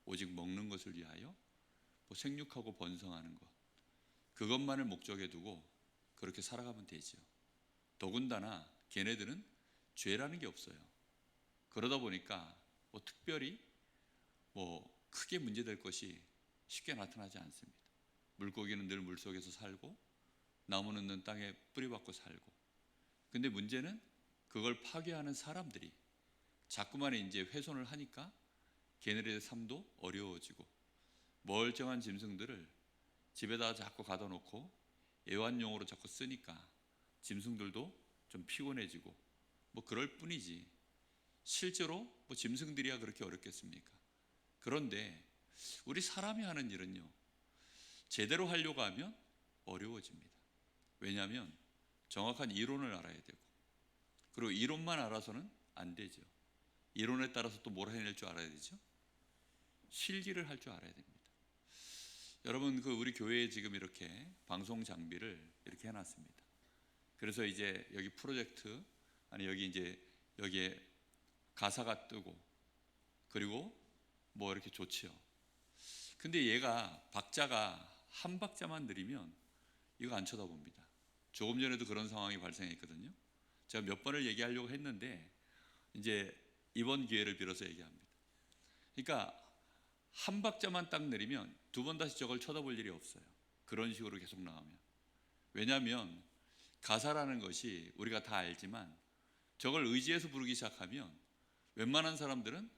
오직 먹는 것을 위하여 생육하고 번성하는 것, 그것만을 목적에 두고 그렇게 살아가면 되죠. 더군다나 걔네들은 죄라는 게 없어요. 그러다 보니까 특별히 크게 문제될 것이 쉽게 나타나지 않습니다. 물고기는 늘 물속에서 살고 나무는 늘 땅에 뿌리박고 살고, 근데 문제는 그걸 파괴하는 사람들이 자꾸만 이제 훼손을 하니까 걔네들의 삶도 어려워지고, 멀쩡한 짐승들을 집에다 자꾸 가둬 놓고 애완용으로 자꾸 쓰니까 짐승들도 좀 피곤해지고 그럴 뿐이지, 실제로 짐승들이야 그렇게 어렵겠습니까? 그런데 우리 사람이 하는 일은요, 제대로 하려고 하면 어려워집니다. 왜냐하면 정확한 이론을 알아야 되고, 그리고 이론만 알아서는 안 되죠. 이론에 따라서 또 뭘 해낼 줄 알아야 되죠. 실기를 할 줄 알아야 됩니다. 여러분, 우리 교회에 지금 이렇게 방송 장비를 이렇게 해놨습니다. 그래서 이제 여기 프로젝트, 아니 여기 이제 여기에 가사가 뜨고, 그리고 이렇게 좋지요. 근데 얘가 박자가 한 박자만 느리면 이거 안 쳐다봅니다. 조금 전에도 그런 상황이 발생했거든요. 제가 몇 번을 얘기하려고 했는데 이제 이번 기회를 빌어서 얘기합니다. 그러니까 한 박자만 딱 내리면 두 번 다시 저걸 쳐다볼 일이 없어요. 그런 식으로 계속 나오면. 왜냐하면 가사라는 것이 우리가 다 알지만 저걸 의지해서 부르기 시작하면 웬만한 사람들은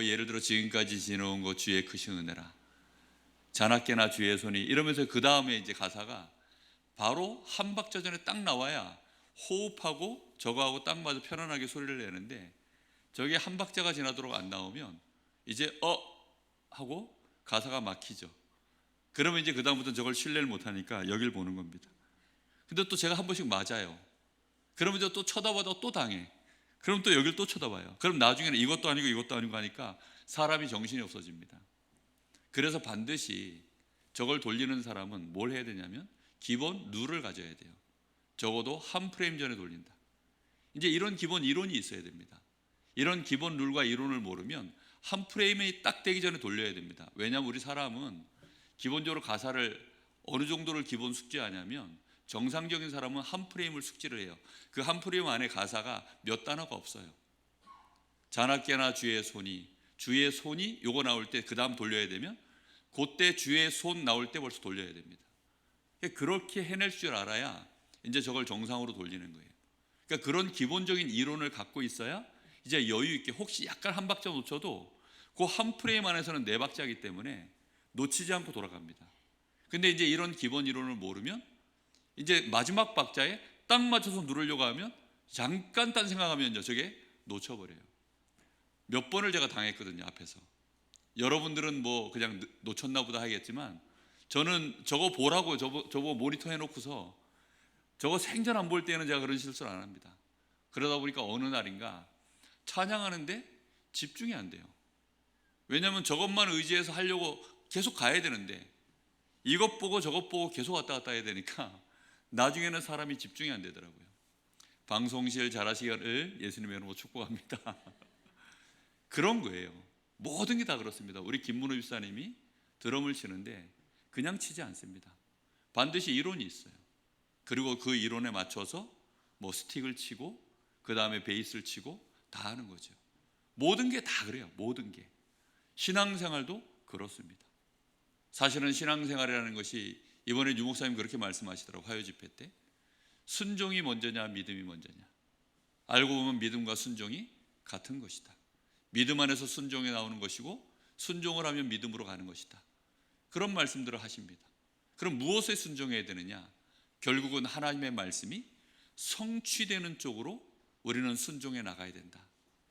예를 들어 지금까지 지내온 것 주의 크신 은혜라, 자나깨나 주의 손이, 이러면서 그 다음에 이제 가사가 바로 한 박자 전에 딱 나와야 호흡하고 저거하고 딱 맞아 편안하게 소리를 내는데, 저게 한 박자가 지나도록 안 나오면 이제 하고 가사가 막히죠. 그러면 이제 그 다음부터 저걸 신뢰를 못하니까 여길 보는 겁니다. 근데 또 제가 한 번씩 맞아요. 그러면 또 쳐다봐도 또 당해. 그럼 또 여길 또 쳐다봐요. 그럼 나중에는 이것도 아니고 이것도 아니고 하니까 사람이 정신이 없어집니다. 그래서 반드시 저걸 돌리는 사람은 뭘 해야 되냐면 기본 룰을 가져야 돼요. 적어도 한 프레임 전에 돌린다. 이제 이런 기본 이론이 있어야 됩니다. 이런 기본 룰과 이론을 모르면 한 프레임이 딱 되기 전에 돌려야 됩니다. 왜냐하면 우리 사람은 기본적으로 가사를 어느 정도를 기본 숙지하냐면, 정상적인 사람은 한 프레임을 숙지를 해요. 그 한 프레임 안에 가사가 몇 단어가 없어요. 자나깨나 주의 손이 요거 나올 때 그 다음 돌려야 되면 그때 주의 손 나올 때 벌써 돌려야 됩니다. 그렇게 해낼 줄 알아야 이제 저걸 정상으로 돌리는 거예요. 그러니까 그런 기본적인 이론을 갖고 있어야 이제 여유 있게, 혹시 약간 한 박자 놓쳐도 그 한 프레임 안에서는 네 박자이기 때문에 놓치지 않고 돌아갑니다. 근데 이제 이런 기본 이론을 모르면 이제 마지막 박자에 딱 맞춰서 누르려고 하면 잠깐 딴 생각하면 저게 놓쳐버려요. 몇 번을 제가 당했거든요, 앞에서. 여러분들은 그냥 놓쳤나 보다 하겠지만, 저는 저거 보라고 저거 모니터 해놓고서 저거 생전 안 볼 때는 제가 그런 실수를 안 합니다. 그러다 보니까 어느 날인가 찬양하는데 집중이 안 돼요. 왜냐하면 저것만 의지해서 하려고 계속 가야 되는데 이것 보고 저것 보고 계속 왔다 갔다 해야 되니까 나중에는 사람이 집중이 안 되더라고요. 방송실 잘하시기를 예수님의 이름으로 축복합니다. 그런 거예요. 모든 게 다 그렇습니다. 우리 김문호 집사님이 드럼을 치는데 그냥 치지 않습니다. 반드시 이론이 있어요. 그리고 그 이론에 맞춰서 스틱을 치고 그 다음에 베이스를 치고 다 하는 거죠. 모든 게 다 그래요. 모든 게. 신앙생활도 그렇습니다. 사실은 신앙생활이라는 것이 이번에 유 목사님 그렇게 말씀하시더라고요. 화요 집회 때. 순종이 먼저냐 믿음이 먼저냐. 알고 보면 믿음과 순종이 같은 것이다. 믿음 안에서 순종이 나오는 것이고 순종을 하면 믿음으로 가는 것이다. 그런 말씀들을 하십니다. 그럼 무엇에 순종해야 되느냐? 결국은 하나님의 말씀이 성취되는 쪽으로 우리는 순종해 나가야 된다.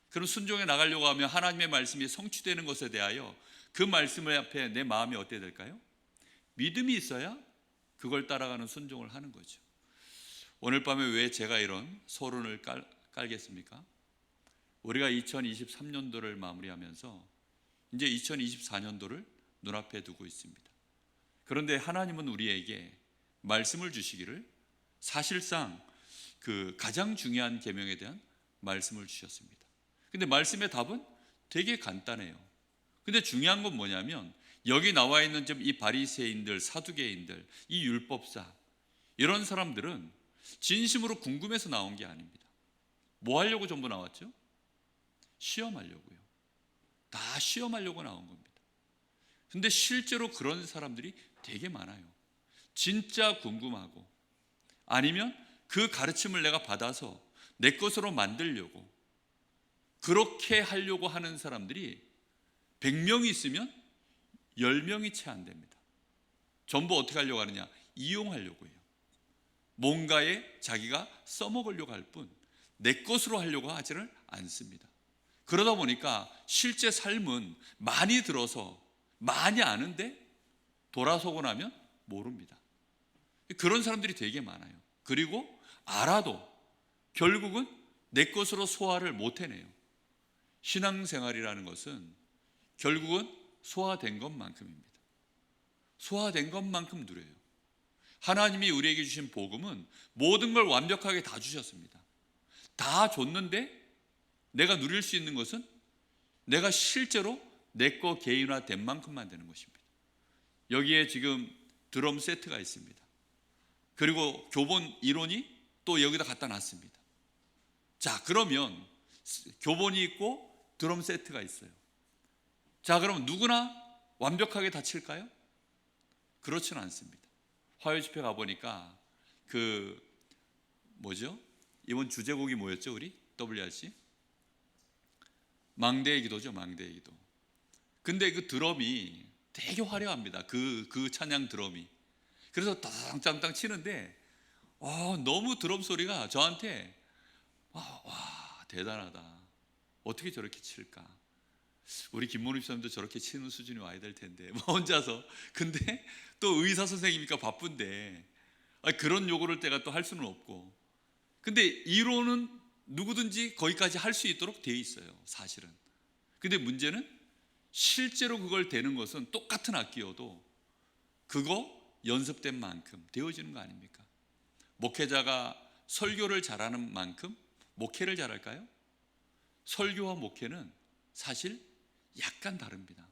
그럼 순종해 나가려고 하면 하나님의 말씀이 성취되는 것에 대하여 그 말씀을 앞에 내 마음이 어때야 될까요? 믿음이 있어야 그걸 따라가는 순종을 하는 거죠. 오늘 밤에 왜 제가 이런 서론을 깔겠습니까? 우리가 2023년도를 마무리하면서 이제 2024년도를 눈앞에 두고 있습니다. 그런데 하나님은 우리에게 말씀을 주시기를 사실상 그 가장 중요한 계명에 대한 말씀을 주셨습니다. 근데 말씀의 답은 되게 간단해요. 근데 중요한 건 뭐냐면 여기 나와 있는 좀 이 바리새인들, 사두개인들, 이 율법사 이런 사람들은 진심으로 궁금해서 나온 게 아닙니다. 뭐 하려고 전부 나왔죠? 시험하려고요. 다 시험하려고 나온 겁니다. 근데 실제로 그런 사람들이 되게 많아요. 진짜 궁금하고 아니면 그 가르침을 내가 받아서 내 것으로 만들려고 그렇게 하려고 하는 사람들이 100명이 있으면 10명이 채 안 됩니다. 전부 어떻게 하려고 하느냐? 이용하려고 해요. 뭔가에 자기가 써먹으려고 할 뿐 내 것으로 하려고 하지를 않습니다. 그러다 보니까 실제 삶은 많이 들어서 많이 아는데 돌아서고 나면 모릅니다. 그런 사람들이 되게 많아요. 그리고 알아도 결국은 내 것으로 소화를 못 해내요. 신앙생활이라는 것은 결국은 소화된 것만큼입니다. 소화된 것만큼 누려요. 하나님이 우리에게 주신 복음은 모든 걸 완벽하게 다 주셨습니다. 다 줬는데 내가 누릴 수 있는 것은 내가 실제로 내 거 개인화된 만큼만 되는 것입니다. 여기에 지금 드럼 세트가 있습니다. 그리고 교본 이론이 또 여기다 갖다 놨습니다. 자, 그러면 교본이 있고 드럼 세트가 있어요. 자, 그럼 누구나 완벽하게 다 칠까요? 그렇지는 않습니다. 화요 집회 가보니까 이번 주제곡이 뭐였죠? 우리 WRC? 망대의 기도죠. 망대의 기도. 근데 그 드럼이 되게 화려합니다. 그 찬양 드럼이. 그래서 땅땅땅 치는데 너무 드럼 소리가 저한테 와 대단하다. 어떻게 저렇게 칠까? 우리 김문우 집사님도 저렇게 치는 수준이 와야 될 텐데 혼자서. 근데 또 의사 선생님이니까 바쁜데 그런 요구를 내가 또 할 수는 없고. 근데 이론은 누구든지 거기까지 할 수 있도록 되어 있어요, 사실은. 근데 문제는 실제로 그걸 되는 것은 똑같은 악기여도 그거 연습된 만큼 되어지는 거 아닙니까? 목회자가 설교를 잘하는 만큼 목회를 잘할까요? 설교와 목회는 사실 약간 다릅니다.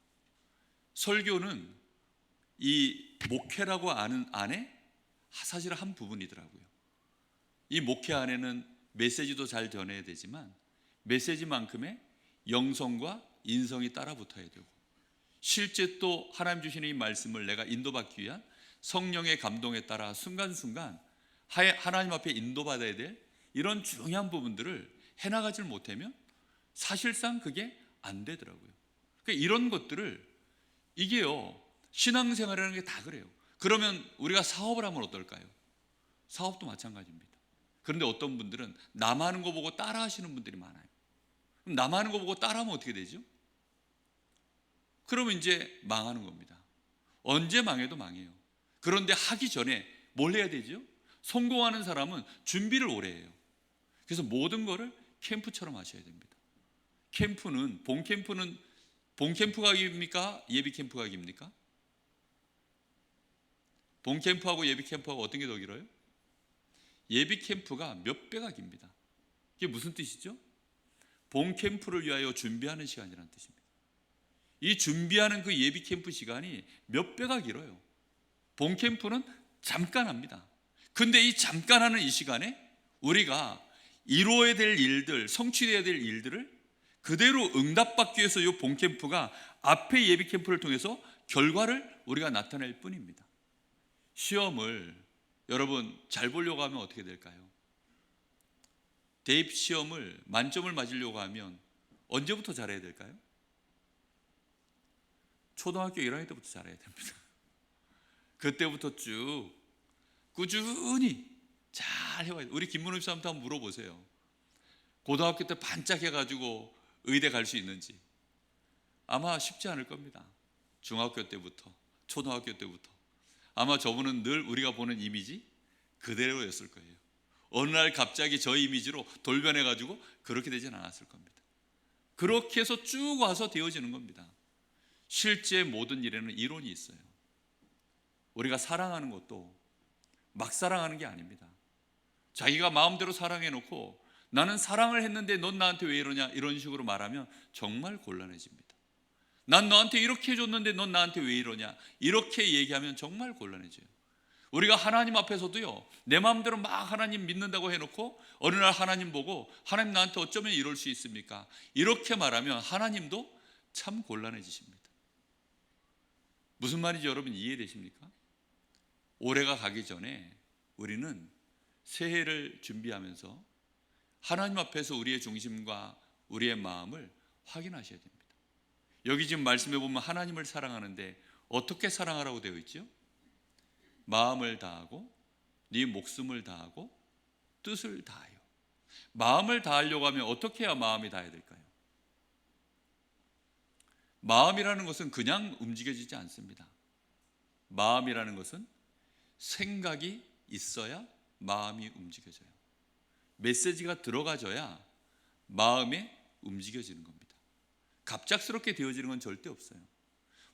설교는 이 목회라고 아는 안에 사실 한 부분이더라고요. 이 목회 안에는 메시지도 잘 전해야 되지만 메시지만큼의 영성과 인성이 따라 붙어야 되고, 실제 또 하나님 주시는 이 말씀을 내가 인도받기 위한 성령의 감동에 따라 순간순간 하나님 앞에 인도받아야 될 이런 중요한 부분들을 해나가질 못하면 사실상 그게 안 되더라고요. 그러니까 이런 것들을, 이게요, 신앙생활이라는 게 다 그래요. 그러면 우리가 사업을 하면 어떨까요? 사업도 마찬가지입니다. 그런데 어떤 분들은 남 하는 거 보고 따라 하시는 분들이 많아요. 그럼 남 하는 거 보고 따라 하면 어떻게 되죠? 그러면 이제 망하는 겁니다. 언제 망해도 망해요. 그런데 하기 전에 뭘 해야 되죠? 성공하는 사람은 준비를 오래 해요. 그래서 모든 거를 캠프처럼 하셔야 됩니다. 캠프는, 본 캠프 가기입니까? 예비 캠프 가기입니까? 본 캠프하고 예비 캠프하고 어떤 게 더 길어요? 예비 캠프가 몇 배가 깁니다. 이게 무슨 뜻이죠? 본 캠프를 위하여 준비하는 시간이라는 뜻입니다. 이 준비하는 그 예비 캠프 시간이 몇 배가 길어요. 본 캠프는 잠깐 합니다. 근데 이 잠깐 하는 이 시간에 우리가 이루어야 될 일들, 성취되어야 될 일들을 그대로 응답받기 위해서 이 본 캠프가 앞에 예비 캠프를 통해서 결과를 우리가 나타낼 뿐입니다. 시험을 여러분 잘 보려고 하면 어떻게 될까요? 대입 시험을 만점을 맞으려고 하면 언제부터 잘해야 될까요? 초등학교 1학년 때부터 잘해야 됩니다. 그때부터 쭉 꾸준히 잘 해와야 돼요. 우리 김문우 집사님한테 한번 물어보세요. 고등학교 때 반짝해가지고 의대 갈 수 있는지. 아마 쉽지 않을 겁니다. 중학교 때부터, 초등학교 때부터. 아마 저분은 늘 우리가 보는 이미지 그대로였을 거예요. 어느 날 갑자기 저 이미지로 돌변해가지고 그렇게 되진 않았을 겁니다. 그렇게 해서 쭉 와서 되어지는 겁니다. 실제 모든 일에는 이론이 있어요. 우리가 사랑하는 것도 막 사랑하는 게 아닙니다. 자기가 마음대로 사랑해놓고 나는 사랑을 했는데 넌 나한테 왜 이러냐 이런 식으로 말하면 정말 곤란해집니다. 난 너한테 이렇게 해줬는데 넌 나한테 왜 이러냐, 이렇게 얘기하면 정말 곤란해져요. 우리가 하나님 앞에서도요, 내 마음대로 막 하나님 믿는다고 해놓고 어느 날 하나님 보고 하나님 나한테 어쩌면 이럴 수 있습니까, 이렇게 말하면 하나님도 참 곤란해지십니다. 무슨 말인지 여러분 이해되십니까? 올해가 가기 전에 우리는 새해를 준비하면서 하나님 앞에서 우리의 중심과 우리의 마음을 확인하셔야 됩니다. 여기 지금 말씀해 보면 하나님을 사랑하는데 어떻게 사랑하라고 되어 있죠? 마음을 다하고 네 목숨을 다하고 뜻을 다하여. 마음을 다하려고 하면 어떻게 해야 마음이 다해야 될까요? 마음이라는 것은 그냥 움직여지지 않습니다. 마음이라는 것은 생각이 있어야 마음이 움직여져요. 메시지가 들어가져야 마음에 움직여지는 겁니다. 갑작스럽게 되어지는 건 절대 없어요.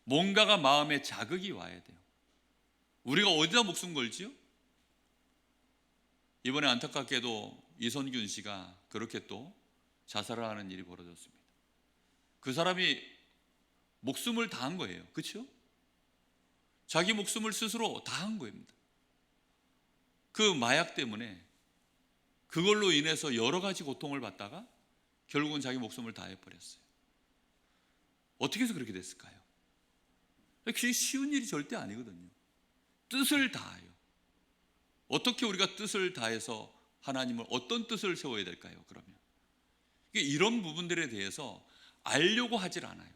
뭔가가 마음에 자극이 와야 돼요. 우리가 어디다 목숨 걸지요? 이번에 안타깝게도 이선균 씨가 그렇게 또 자살을 하는 일이 벌어졌습니다. 그 사람이 목숨을 다한 거예요. 그렇죠? 자기 목숨을 스스로 다한 겁니다. 그 마약 때문에 그걸로 인해서 여러 가지 고통을 받다가 결국은 자기 목숨을 다해버렸어요. 어떻게 해서 그렇게 됐을까요? 그게 쉬운 일이 절대 아니거든요. 뜻을 다하여. 어떻게 우리가 뜻을 다해서 하나님을 어떤 뜻을 세워야 될까요? 그러면 이런 부분들에 대해서 알려고 하질 않아요.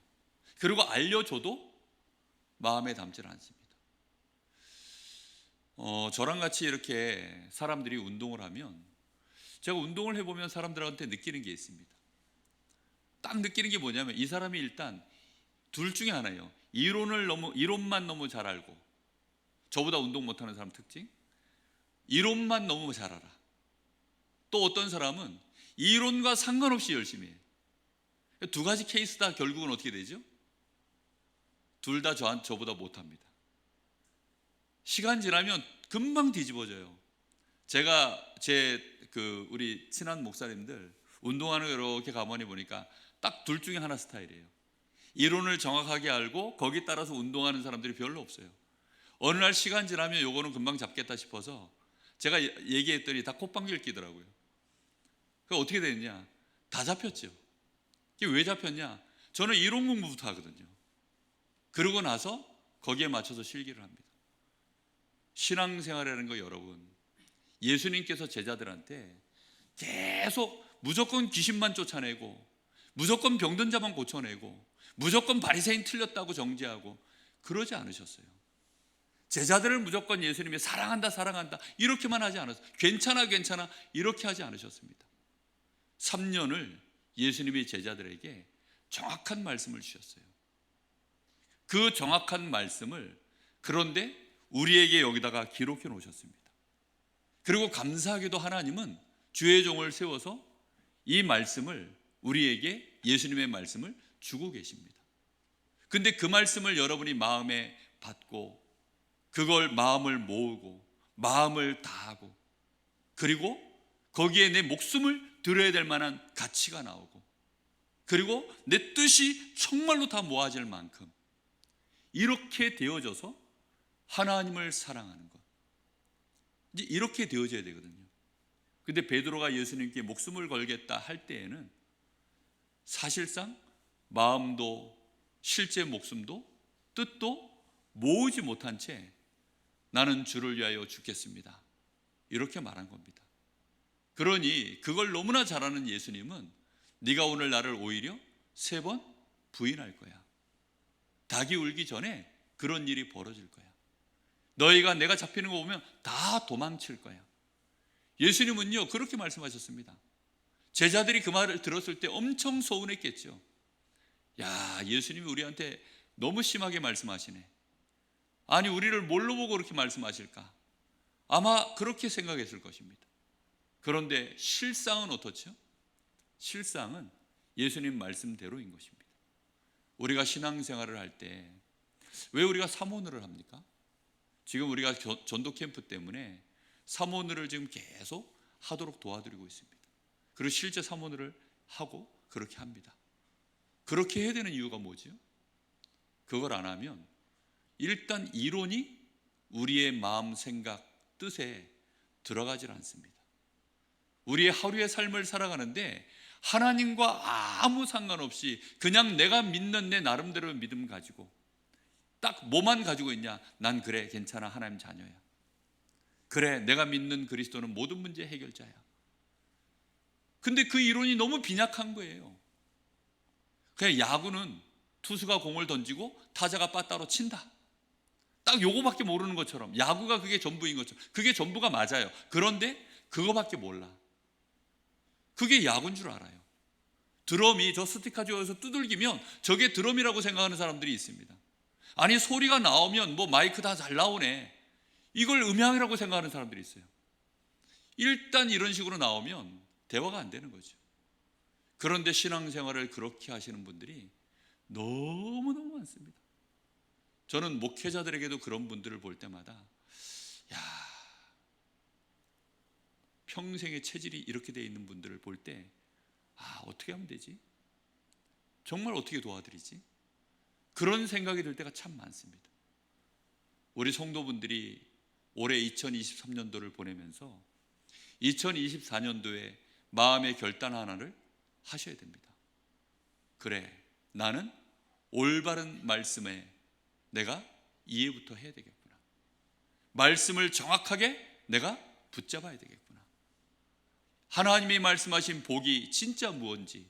그리고 알려줘도 마음에 담질 않습니다. 저랑 같이 이렇게 사람들이 운동을 하면 제가 운동을 해보면 사람들한테 느끼는 게 있습니다. 딱 느끼는 게 뭐냐면 이 사람이 일단 둘 중에 하나예요. 이론만 너무 잘 알고, 저보다 운동 못하는 사람 특징, 이론만 너무 잘 알아. 또 어떤 사람은 이론과 상관없이 열심히 해요. 두 가지 케이스 다 결국은 어떻게 되죠? 둘 다 저보다 못합니다. 시간 지나면 금방 뒤집어져요. 제가 우리 친한 목사님들 운동하는 거 이렇게 가만히 보니까 딱 둘 중에 하나 스타일이에요. 이론을 정확하게 알고 거기에 따라서 운동하는 사람들이 별로 없어요. 어느 날 시간 지나면 요거는 금방 잡겠다 싶어서 제가 얘기했더니 다 콧방귀를 끼더라고요. 그 어떻게 됐냐? 다 잡혔죠. 이게 왜 잡혔냐? 저는 이론 공부부터 하거든요. 그러고 나서 거기에 맞춰서 실기를 합니다. 신앙생활이라는 거 여러분, 예수님께서 제자들한테 계속 무조건 귀신만 쫓아내고 무조건 병든 자만 고쳐내고 무조건 바리새인 틀렸다고 정죄하고 그러지 않으셨어요. 제자들을 무조건 예수님이 사랑한다 이렇게만 하지 않았어요. 괜찮아 이렇게 하지 않으셨습니다. 3년을 예수님이 제자들에게 정확한 말씀을 주셨어요. 그 정확한 말씀을 그런데 우리에게 여기다가 기록해 놓으셨습니다. 그리고 감사하게도 하나님은 주의 종을 세워서 이 말씀을 우리에게, 예수님의 말씀을 주고 계십니다. 근데 그 말씀을 여러분이 마음에 받고 그걸 마음을 모으고 마음을 다하고 그리고 거기에 내 목숨을 들여야 될 만한 가치가 나오고 그리고 내 뜻이 정말로 다 모아질 만큼 이렇게 되어져서 하나님을 사랑하는 것, 이제 이렇게 되어져야 되거든요. 근데 베드로가 예수님께 목숨을 걸겠다 할 때에는 사실상 마음도 실제 목숨도 뜻도 모으지 못한 채 나는 주를 위하여 죽겠습니다, 이렇게 말한 겁니다. 그러니 그걸 너무나 잘 아는 예수님은 네가 오늘 나를 오히려 3번 부인할 거야. 닭이 울기 전에 그런 일이 벌어질 거야. 너희가 내가 잡히는 거 보면 다 도망칠 거야. 예수님은요 그렇게 말씀하셨습니다. 제자들이 그 말을 들었을 때 엄청 서운했겠죠. 야, 예수님이 우리한테 너무 심하게 말씀하시네. 아니 우리를 뭘로 보고 그렇게 말씀하실까? 아마 그렇게 생각했을 것입니다. 그런데 실상은 어떻죠? 실상은 예수님 말씀대로인 것입니다. 우리가 신앙생활을 할 때 왜 우리가 사모늘을 합니까? 지금 우리가 전도 캠프 때문에 사모늘을 지금 계속 하도록 도와드리고 있습니다. 그리고 실제 사모늘을 하고 그렇게 합니다. 그렇게 해야 되는 이유가 뭐죠? 그걸 안 하면 일단 이론이 우리의 마음, 생각, 뜻에 들어가질 않습니다. 우리의 하루의 삶을 살아가는데 하나님과 아무 상관없이 그냥 내가 믿는 내 나름대로의 믿음 가지고 딱 뭐만 가지고 있냐? 난 그래, 괜찮아, 하나님 자녀야. 그래, 내가 믿는 그리스도는 모든 문제 해결자야. 근데 그 이론이 너무 빈약한 거예요. 그냥 야구는 투수가 공을 던지고 타자가 빠따로 친다. 딱 요거밖에 모르는 것처럼, 야구가 그게 전부인 것처럼. 그게 전부가 맞아요. 그런데 그거밖에 몰라. 그게 야구인 줄 알아요. 드럼이 저 스티커에서 두들기면 저게 드럼이라고 생각하는 사람들이 있습니다. 아니, 소리가 나오면 뭐 마이크 다 잘 나오네, 이걸 음향이라고 생각하는 사람들이 있어요. 일단 이런 식으로 나오면 대화가 안 되는 거죠. 그런데 신앙생활을 그렇게 하시는 분들이 너무너무 많습니다. 저는 목회자들에게도 그런 분들을 볼 때마다 야, 평생의 체질이 이렇게 되어 있는 분들을 볼 때 어떻게 하면 되지? 정말 어떻게 도와드리지? 그런 생각이 들 때가 참 많습니다. 우리 성도분들이 올해 2023년도를 보내면서 2024년도에 마음의 결단 하나를 하셔야 됩니다. 그래, 나는 올바른 말씀에 내가 이해부터 해야 되겠구나. 말씀을 정확하게 내가 붙잡아야 되겠구나. 하나님이 말씀하신 복이 진짜 무엇인지,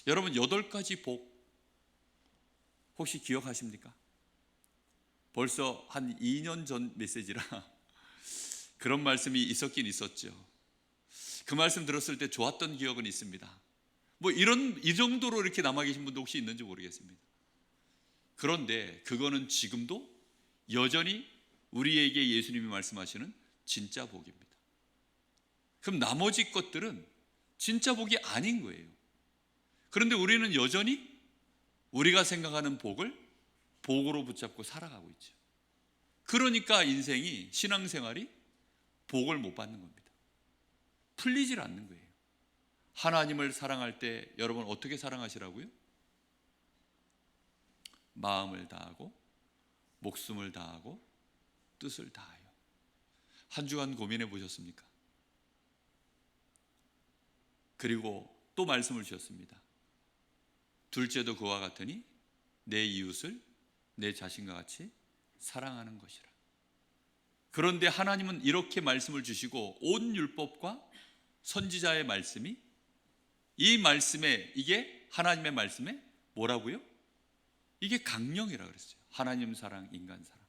여러분 8가지 복 혹시 기억하십니까? 벌써 한 2년 전 메시지라 그런 말씀이 있었긴 있었죠. 그 말씀 들었을 때 좋았던 기억은 있습니다. 뭐 이 정도로 이렇게 남아 계신 분도 혹시 있는지 모르겠습니다. 그런데 그거는 지금도 여전히 우리에게 예수님이 말씀하시는 진짜 복입니다. 그럼 나머지 것들은 진짜 복이 아닌 거예요. 그런데 우리는 여전히 우리가 생각하는 복을 복으로 붙잡고 살아가고 있죠. 그러니까 인생이, 신앙생활이 복을 못 받는 겁니다. 풀리질 않는 거예요. 하나님을 사랑할 때 여러분 어떻게 사랑하시라고요? 마음을 다하고 목숨을 다하고 뜻을 다하여. 한 주간 고민해 보셨습니까? 그리고 또 말씀을 주셨습니다. 둘째도 그와 같으니 내 이웃을 내 자신과 같이 사랑하는 것이라. 그런데 하나님은 이렇게 말씀을 주시고 온 율법과 선지자의 말씀이, 이 말씀에, 이게 하나님의 말씀에 뭐라고요? 이게 강령이라 그랬어요. 하나님 사랑, 인간 사랑.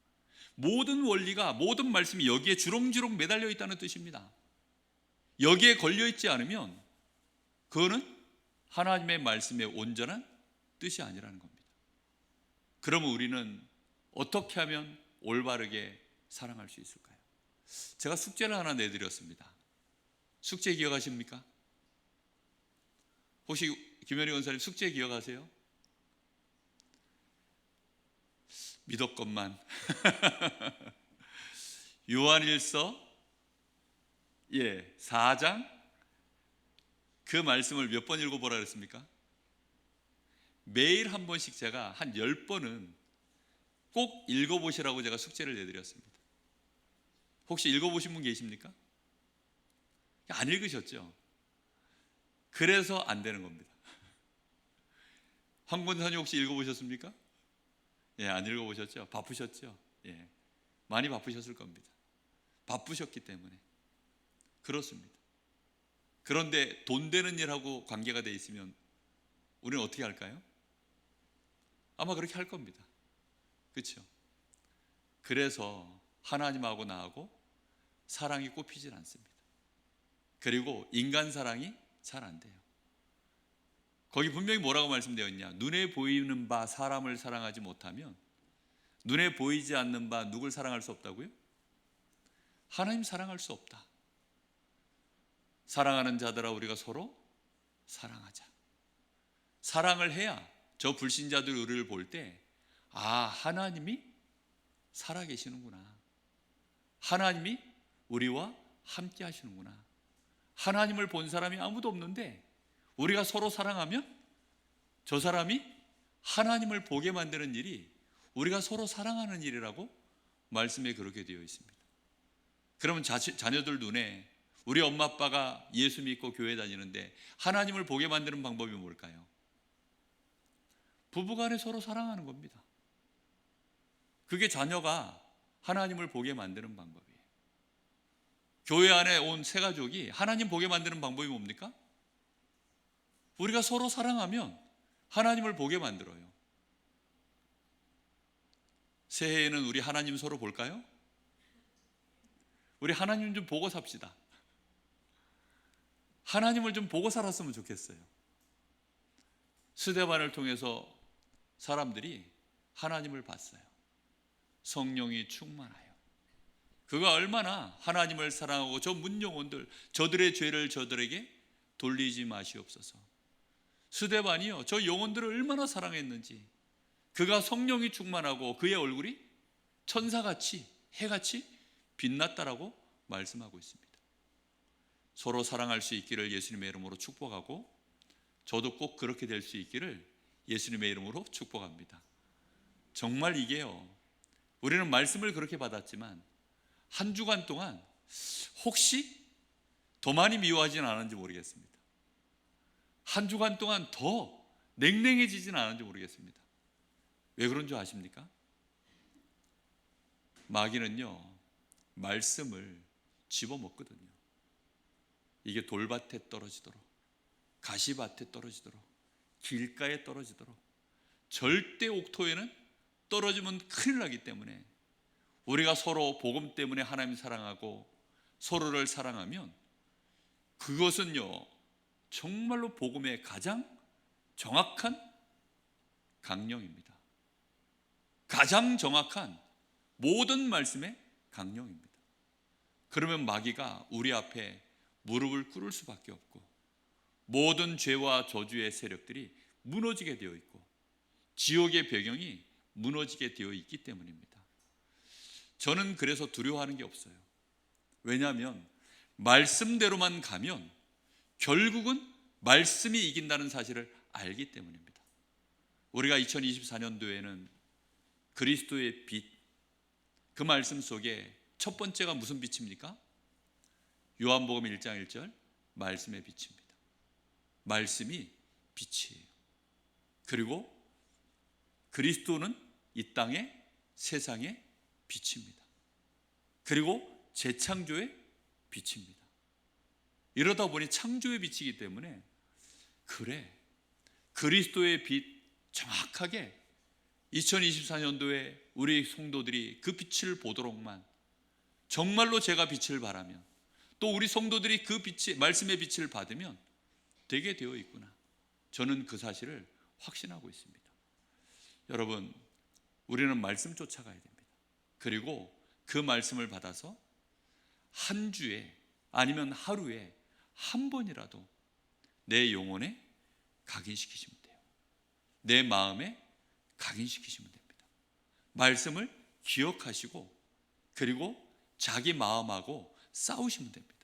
모든 원리가, 모든 말씀이 여기에 주렁주렁 매달려 있다는 뜻입니다. 여기에 걸려 있지 않으면 그거는 하나님의 말씀의 온전한 뜻이 아니라는 겁니다. 그러면 우리는 어떻게 하면 올바르게 사랑할 수 있을까요? 제가 숙제를 하나 내드렸습니다. 숙제 기억하십니까? 혹시 김현희 원사님 숙제 기억하세요? 믿었건만. 요한일서 4장 그 말씀을 몇 번 읽어보라 그랬습니까? 매일 한 번씩 제가 한 10번은 꼭 읽어보시라고 제가 숙제를 내드렸습니다. 혹시 읽어보신 분 계십니까? 안 읽으셨죠? 그래서 안 되는 겁니다. 황권사님 혹시 읽어보셨습니까? 안 읽어보셨죠? 바쁘셨죠? 많이 바쁘셨을 겁니다. 바쁘셨기 때문에 그렇습니다. 그런데 돈 되는 일하고 관계가 돼 있으면 우리는 어떻게 할까요? 아마 그렇게 할 겁니다. 그렇죠? 그래서 하나님하고 나하고 사랑이 꼽히질 않습니다. 그리고 인간 사랑이 잘 안 돼요. 거기 분명히 뭐라고 말씀되어 있냐? 눈에 보이는 바 사람을 사랑하지 못하면 눈에 보이지 않는 바 누굴 사랑할 수 없다고요? 하나님 사랑할 수 없다. 사랑하는 자들아 우리가 서로 사랑하자. 사랑을 해야 저 불신자들 우리를 볼 때 하나님이 살아계시는구나. 하나님이 우리와 함께 하시는구나. 하나님을 본 사람이 아무도 없는데 우리가 서로 사랑하면 저 사람이 하나님을 보게 만드는 일이 우리가 서로 사랑하는 일이라고 말씀에 그렇게 되어 있습니다. 그러면 자녀들 눈에 우리 엄마 아빠가 예수 믿고 교회 다니는데 하나님을 보게 만드는 방법이 뭘까요? 부부간에 서로 사랑하는 겁니다. 그게 자녀가 하나님을 보게 만드는 방법이에요. 교회 안에 온 새 가족이 하나님 보게 만드는 방법이 뭡니까? 우리가 서로 사랑하면 하나님을 보게 만들어요. 새해에는 우리 하나님 서로 볼까요? 우리 하나님 좀 보고 삽시다. 하나님을 좀 보고 살았으면 좋겠어요. 스데반을 통해서 사람들이 하나님을 봤어요. 성령이 충만하여. 그가 얼마나 하나님을 사랑하고 저 문영혼들, 저들의 죄를 저들에게 돌리지 마시옵소서. 스데반이요, 저 영혼들을 얼마나 사랑했는지. 그가 성령이 충만하고 그의 얼굴이 천사같이 해같이 빛났다라고 말씀하고 있습니다. 서로 사랑할 수 있기를 예수님의 이름으로 축복하고, 저도 꼭 그렇게 될 수 있기를 예수님의 이름으로 축복합니다. 정말 이게요, 우리는 말씀을 그렇게 받았지만 한 주간 동안 혹시 더 많이 미워하지는 않았는지 모르겠습니다. 한 주간 동안 더 냉랭해지지는 않았는지 모르겠습니다. 왜 그런 줄 아십니까? 마귀는요, 말씀을 집어먹거든요. 이게 돌밭에 떨어지도록, 가시밭에 떨어지도록, 길가에 떨어지도록, 절대 옥토에는 떨어지면 큰일 나기 때문에 우리가 서로 복음 때문에 하나님 사랑하고 서로를 사랑하면 그것은요, 정말로 복음의 가장 정확한 강령입니다. 가장 정확한 모든 말씀의 강령입니다. 그러면 마귀가 우리 앞에 무릎을 꿇을 수밖에 없고 모든 죄와 저주의 세력들이 무너지게 되어 있고 지옥의 배경이 무너지게 되어 있기 때문입니다. 저는 그래서 두려워하는 게 없어요. 왜냐하면 말씀대로만 가면 결국은 말씀이 이긴다는 사실을 알기 때문입니다. 우리가 2024년도에는 그리스도의 빛, 그 말씀 속에 첫 번째가 무슨 빛입니까? 요한복음 1장 1절 말씀의 빛입니다. 말씀이 빛이에요. 그리고 그리스도는 이 땅의 세상의 빛입니다. 그리고 재창조의 빛입니다. 이러다 보니 창조의 빛이기 때문에 그래, 그리스도의 빛 정확하게 2024년도에 우리 성도들이 그 빛을 보도록만, 정말로 제가 빛을 바라면 또 우리 성도들이 그 빛이, 말씀의 빛을 받으면 되게 되어 있구나, 저는 그 사실을 확신하고 있습니다. 여러분, 우리는 말씀 쫓아가야 됩니다. 그리고 그 말씀을 받아서 한 주에 아니면 하루에 한 번이라도 내 영혼에 각인시키시면 돼요. 내 마음에 각인시키시면 됩니다. 말씀을 기억하시고 그리고 자기 마음하고 싸우시면 됩니다.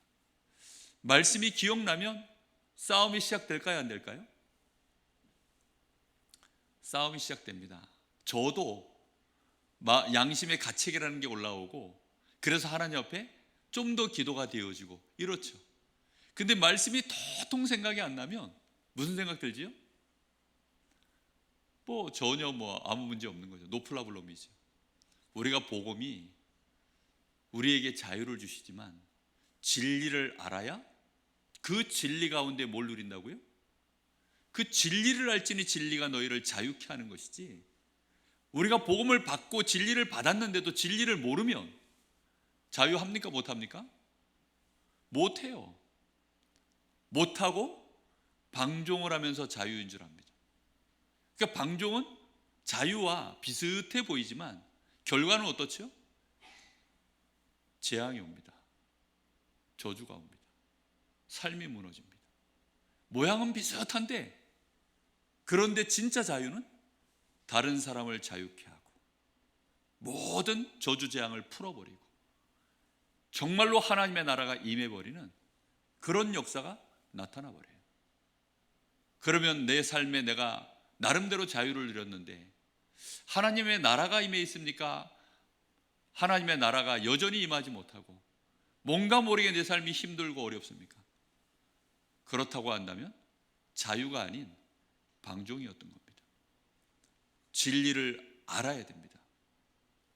말씀이 기억나면 싸움이 시작될까요? 안 될까요? 싸움이 시작됩니다. 저도 양심의 가책이라는 게 올라오고, 그래서 하나님 앞에 좀 더 기도가 되어지고 이렇죠. 근데 말씀이 도통 생각이 안 나면 무슨 생각 들지요? 전혀 아무 문제 없는 거죠. 노플라블럼이죠. 우리가 복음이 우리에게 자유를 주시지만 진리를 알아야 그 진리 가운데 뭘 누린다고요? 그 진리를 알지니 진리가 너희를 자유케 하는 것이지, 우리가 복음을 받고 진리를 받았는데도 진리를 모르면 자유합니까? 못합니까? 못해요. 못하고 방종을 하면서 자유인 줄 압니다. 그러니까 방종은 자유와 비슷해 보이지만 결과는 어떻죠? 재앙이 옵니다. 저주가 옵니다. 삶이 무너집니다. 모양은 비슷한데, 그런데 진짜 자유는 다른 사람을 자유케 하고 모든 저주 재앙을 풀어버리고 정말로 하나님의 나라가 임해버리는 그런 역사가 나타나버려요. 그러면 내 삶에 내가 나름대로 자유를 누렸는데 하나님의 나라가 임해 있습니까? 하나님의 나라가 여전히 임하지 못하고 뭔가 모르게 내 삶이 힘들고 어렵습니까? 그렇다고 한다면 자유가 아닌 방종이었던 겁니다. 진리를 알아야 됩니다.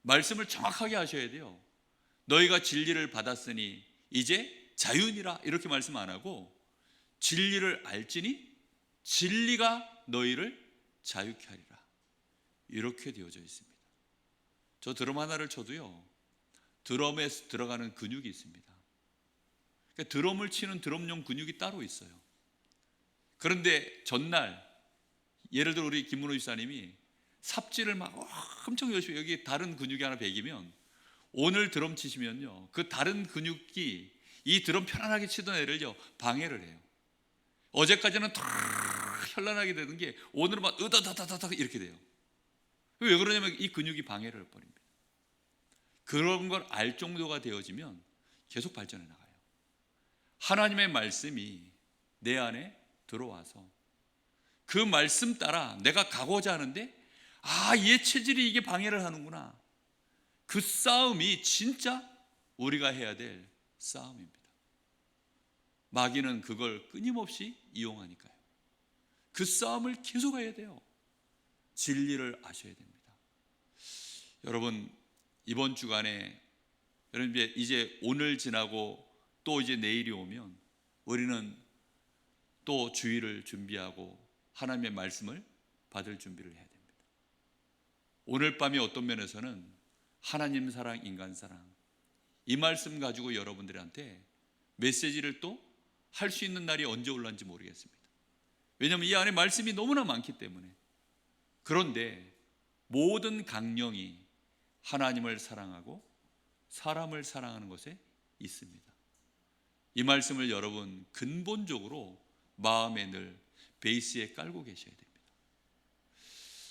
말씀을 정확하게 하셔야 돼요. 너희가 진리를 받았으니 이제 자유니라 이렇게 말씀 안 하고 진리를 알지니 진리가 너희를 자유케 하리라 이렇게 되어져 있습니다. 저 드럼 하나를 쳐도요 드럼에 들어가는 근육이 있습니다. 그러니까 드럼을 치는 드럼용 근육이 따로 있어요. 그런데 전날 예를 들어 우리 김문호 집사님이 삽질을 막 엄청 열심히 여기 다른 근육이 하나 배기면 오늘 드럼 치시면요 그 다른 근육이 이 드럼 편안하게 치던 애를요 방해를 해요. 어제까지는 다 현란하게 되는 게 오늘은 막 으다다다다다 이렇게 돼요. 왜 그러냐면 이 근육이 방해를 해버립니다. 그런 걸 알 정도가 되어지면 계속 발전해 나가요. 하나님의 말씀이 내 안에 들어와서 그 말씀 따라 내가 가고자 하는데 얘 체질이 이게 방해를 하는구나. 그 싸움이 진짜 우리가 해야 될 싸움입니다. 마귀는 그걸 끊임없이 이용하니까요. 그 싸움을 계속해야 돼요. 진리를 아셔야 됩니다. 여러분 이번 주간에 여러분 이제 오늘 지나고 또 이제 내일이 오면 우리는 또 주일을 준비하고 하나님의 말씀을 받을 준비를 해야 됩니다. 오늘 밤이 어떤 면에서는 하나님 사랑, 인간 사랑 이 말씀 가지고 여러분들한테 메시지를 또 할 수 있는 날이 언제 올란지 모르겠습니다. 왜냐하면 이 안에 말씀이 너무나 많기 때문에. 그런데 모든 강령이 하나님을 사랑하고 사람을 사랑하는 것에 있습니다. 이 말씀을 여러분 근본적으로 마음에 늘 베이스에 깔고 계셔야 됩니다.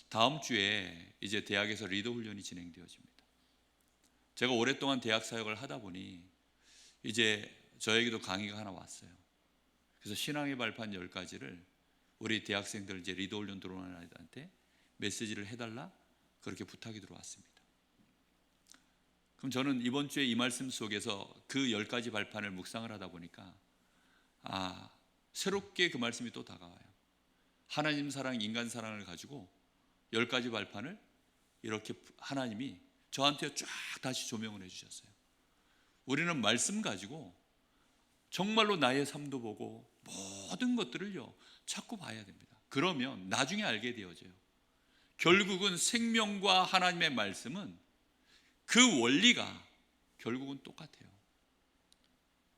다음 주에 이제 대학에서 리더 훈련이 진행되어집니다. 제가 오랫동안 대학 사역을 하다 보니 이제 저에게도 강의가 하나 왔어요. 그래서 신앙의 발판 10가지를 우리 대학생들 이제 리더 훈련 들어오는 아이들한테 메시지를 해달라 그렇게 부탁이 들어왔습니다. 그럼 저는 이번 주에 이 말씀 속에서 그 10가지 발판을 묵상을 하다 보니까 새롭게 그 말씀이 또 다가와요. 하나님 사랑, 인간 사랑을 가지고 10가지 발판을 이렇게 하나님이 저한테 쫙 다시 조명을 해주셨어요. 우리는 말씀 가지고 정말로 나의 삶도 보고 모든 것들을요 자꾸 봐야 됩니다. 그러면 나중에 알게 되어져요. 결국은 생명과 하나님의 말씀은 그 원리가 결국은 똑같아요.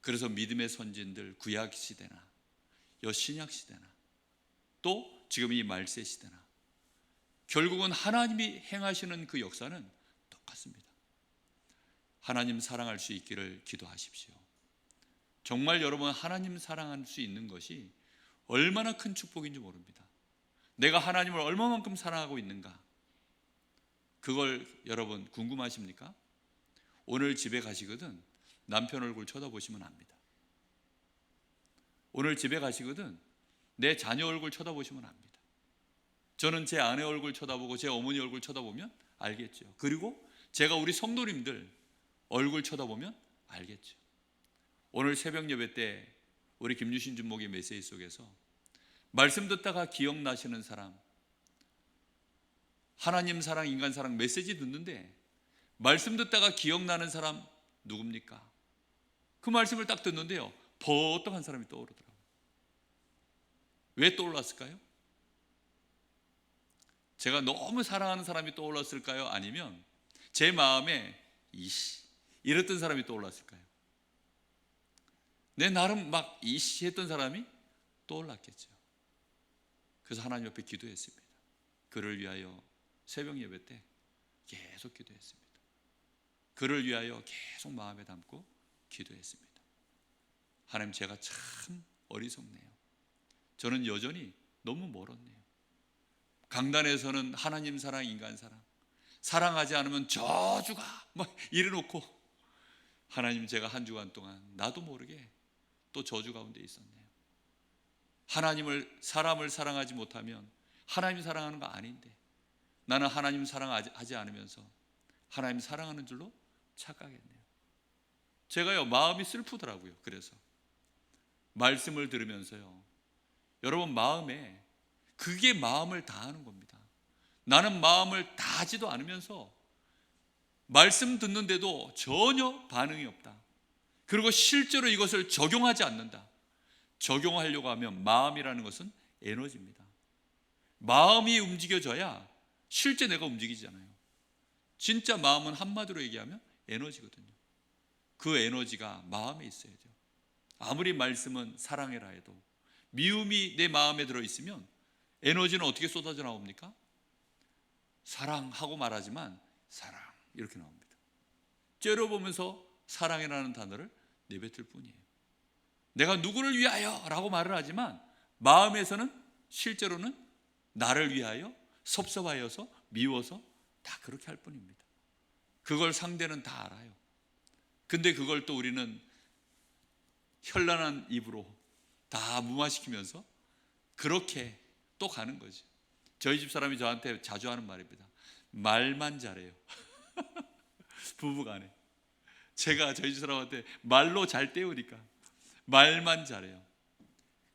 그래서 믿음의 선진들 구약 시대나 여신약 시대나 또 지금 이 말세 시대나 결국은 하나님이 행하시는 그 역사는 똑같습니다. 하나님 사랑할 수 있기를 기도하십시오. 정말 여러분 하나님 사랑할 수 있는 것이 얼마나 큰 축복인지 모릅니다. 내가 하나님을 얼마만큼 사랑하고 있는가 그걸 여러분 궁금하십니까? 오늘 집에 가시거든 남편 얼굴 쳐다보시면 압니다. 오늘 집에 가시거든 내 자녀 얼굴 쳐다보시면 압니다. 저는 제 아내 얼굴 쳐다보고 제 어머니 얼굴 쳐다보면 알겠죠. 그리고 제가 우리 성도님들 얼굴 쳐다보면 알겠죠. 오늘 새벽 예배 때 우리 김유신 준목의 메시지 속에서 말씀 듣다가 기억나시는 사람, 하나님 사랑, 인간 사랑 메시지 듣는데 말씀 듣다가 기억나는 사람 누굽니까? 그 말씀을 딱 듣는데요 버떡 한 사람이 떠오르더라고요. 왜 떠올랐을까요? 제가 너무 사랑하는 사람이 떠올랐을까요? 아니면 제 마음에 이랬던 사람이 떠올랐을까요? 내 나름 막 했던 사람이 떠올랐겠죠. 그래서 하나님 옆에 기도했습니다. 그를 위하여 새벽 예배 때 계속 기도했습니다. 그를 위하여 계속 마음에 담고 기도했습니다. 하나님 제가 참 어리석네요. 저는 여전히 너무 멀었네요. 강단에서는 하나님 사랑, 인간 사랑 사랑하지 않으면 저주가 막 이래놓고 하나님 제가 한 주간 동안 나도 모르게 또 저주 가운데 있었네요. 하나님을 사람을 사랑하지 못하면 하나님 사랑하는 거 아닌데 나는 하나님 사랑하지 않으면서 하나님 사랑하는 줄로 착각했네요. 제가요 마음이 슬프더라고요. 그래서 말씀을 들으면서요, 여러분 마음에 그게 마음을 다하는 겁니다. 나는 마음을 다하지도 않으면서 말씀 듣는데도 전혀 반응이 없다. 그리고 실제로 이것을 적용하지 않는다. 적용하려고 하면 마음이라는 것은 에너지입니다. 마음이 움직여져야 실제 내가 움직이잖아요. 진짜 마음은 한마디로 얘기하면 에너지거든요. 그 에너지가 마음에 있어야 돼요. 아무리 말씀은 사랑해라 해도 미움이 내 마음에 들어있으면 에너지는 어떻게 쏟아져 나옵니까? 사랑하고 말하지만 사랑 이렇게 나옵니다. 째려보면서 사랑이라는 단어를 내뱉을 뿐이에요. 내가 누구를 위하여 라고 말을 하지만 마음에서는 실제로는 나를 위하여 섭섭하여서 미워서 다 그렇게 할 뿐입니다. 그걸 상대는 다 알아요. 근데 그걸 또 우리는 현란한 입으로 다 무마시키면서 그렇게 또 가는 거지. 저희 집 사람이 저한테 자주 하는 말입니다. 말만 잘해요. 부부간에 제가 저희 집 사람한테 말로 잘 때우니까 말만 잘해요.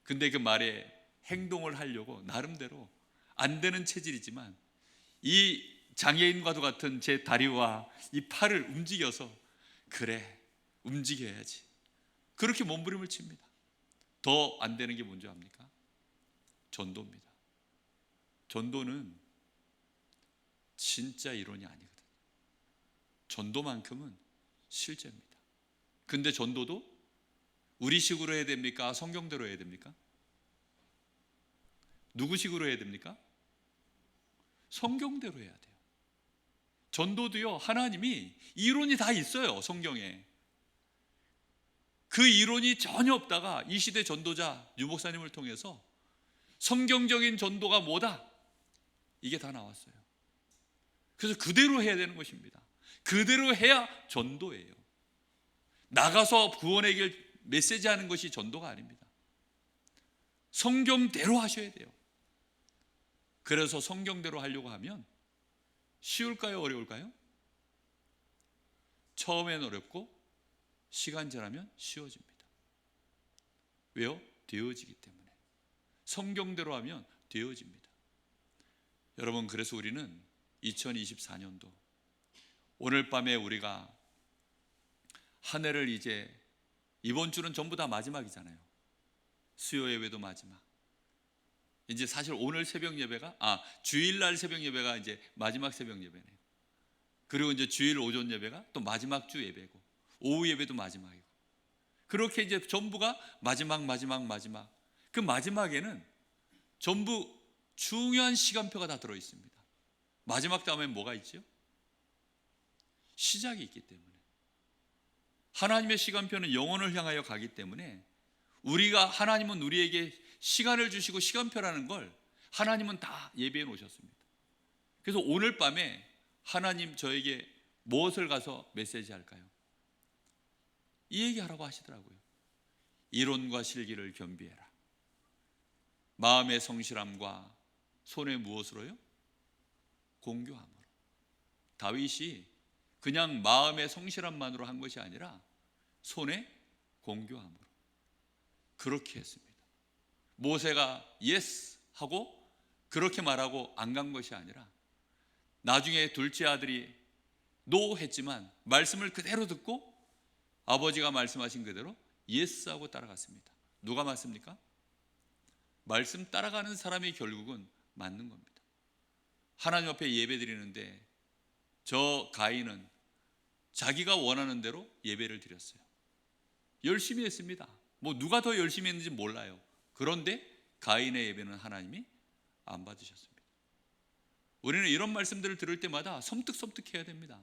근데 그 말에 행동을 하려고 나름대로 안 되는 체질이지만 이 장애인과도 같은 제 다리와 이 팔을 움직여서 그래 움직여야지 그렇게 몸부림을 칩니다. 더 안 되는 게 뭔지 압니까? 전도입니다. 전도는 진짜 이론이 아니거든요. 전도만큼은 실제입니다. 근데 전도도 우리식으로 해야 됩니까? 성경대로 해야 됩니까? 누구식으로 해야 됩니까? 성경대로 해야 돼요. 전도도요, 하나님이 이론이 다 있어요. 성경에. 그 이론이 전혀 없다가 이 시대 전도자 유 목사님을 통해서 성경적인 전도가 뭐다? 이게 다 나왔어요. 그래서 그대로 해야 되는 것입니다. 그대로 해야 전도예요. 나가서 구원의 길 메시지 하는 것이 전도가 아닙니다. 성경대로 하셔야 돼요. 그래서 성경대로 하려고 하면 쉬울까요? 어려울까요? 처음엔 어렵고 시간 지나면 쉬워집니다. 왜요? 되어지기 때문에. 성경대로 하면 되어집니다. 여러분, 그래서 우리는 2024년도 오늘 밤에 우리가 한 해를 이제 이번 주는 전부 다 마지막이잖아요. 수요 예배도 마지막. 이제 사실 오늘 새벽 예배가 주일날 새벽 예배가 이제 마지막 새벽 예배네요. 그리고 이제 주일 오전 예배가 또 마지막 주 예배고 오후 예배도 마지막이고 그렇게 이제 전부가 마지막. 그 마지막에는 전부 중요한 시간표가 다 들어 있습니다. 마지막 다음엔 뭐가 있죠? 시작이 있기 때문에. 하나님의 시간표는 영혼을 향하여 가기 때문에 하나님은 우리에게 시간을 주시고 시간표라는 걸 하나님은 다 예비해 놓으셨습니다. 그래서 오늘 밤에 하나님 저에게 무엇을 가서 메시지 할까요? 이 얘기하라고 하시더라고요. 이론과 실기를 겸비해라. 마음의 성실함과 손에 무엇으로요? 공교함으로. 다윗이 그냥 마음의 성실함만으로 한 것이 아니라 손에 공교함으로 그렇게 했습니다. 모세가 예스 하고 그렇게 말하고 안 간 것이 아니라 나중에 둘째 아들이 노 했지만 말씀을 그대로 듣고 아버지가 말씀하신 그대로 예스 하고 따라갔습니다. 누가 맞습니까? 말씀 따라가는 사람이 결국은 맞는 겁니다. 하나님 앞에 예배 드리는데 저 가인은 자기가 원하는 대로 예배를 드렸어요. 열심히 했습니다. 뭐 누가 더 열심히 했는지 몰라요. 그런데 가인의 예배는 하나님이 안 받으셨습니다. 우리는 이런 말씀들을 들을 때마다 섬뜩섬뜩해야 됩니다.